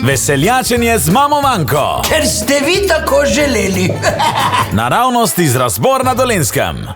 Veseljačenje z mamo Manko. Ker ste vi tako želeli. Naravnost iz Razbor na Dolenjskem.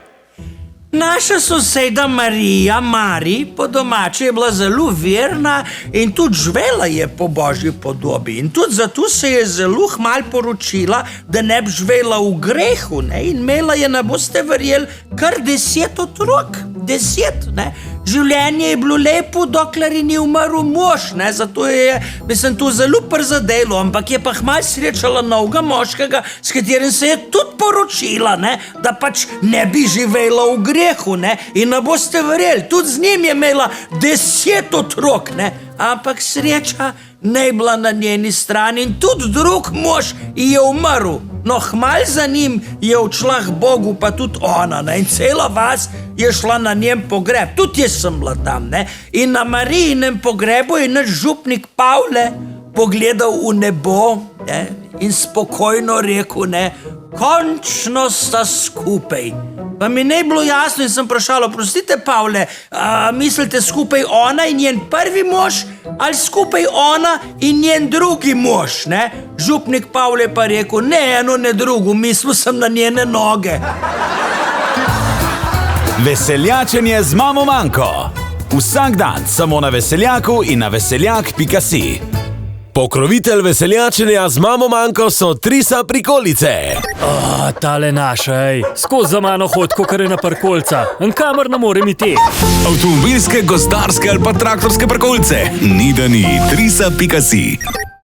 Naša soseda Marija, Mari, po domače je bila zelo verna in tudi živela je po božji podobi. In tudi zato se je zelo hmal poročila, da ne bi živela v grehu, ne? In imela je, ne boste verjeli, kar 10 otrok. 10, ne? Življenje je bilo lepo, dokler je ni umrl mož, ne? Zato je, mislim, to zelo prizadelo, ampak je pa hmal srečala novega moškega, s katerim se je tudi poročila, ne? Da pač ne bi živela v grehu, ne? In ne boste verjeli, tudi z njim je imela 10 otrok, ne? Ampak sreča ne je bila na njeni strani in tudi drug mož je umrl. No, hmal za njim je odšla k Bogu, pa tudi ona, ne? In cela vas je šla na njem pogreb. Tudi jaz sem bila tam, ne? In na Marijinem pogrebu je naš župnik Pavle pogledal v nebo, ne? In spokojno rekel, ne, končno sta skupaj. Pa mi ne je bilo jasno in sem vprašala, prostite Pavle, mislite skupaj ona in njen prvi mož ali skupaj ona in njen drugi mož, ne? Župnik Pavle pa rekel, ne eno, ne drugo, mislil sem na njene noge. Veseljačenje z mamo Manko. Vsak dan samo na Veseljaku in na veseljak.si. Pokrovitelj veseljačenja z mamo Manko so Trisa prikolice. Tale naša, skozi za mano hod, kakor je na parkolca. In kamor ne morem iti. Avtomobilske, gozdarske ali pa traktorske parkolce. Ni da ni. Trisa.si.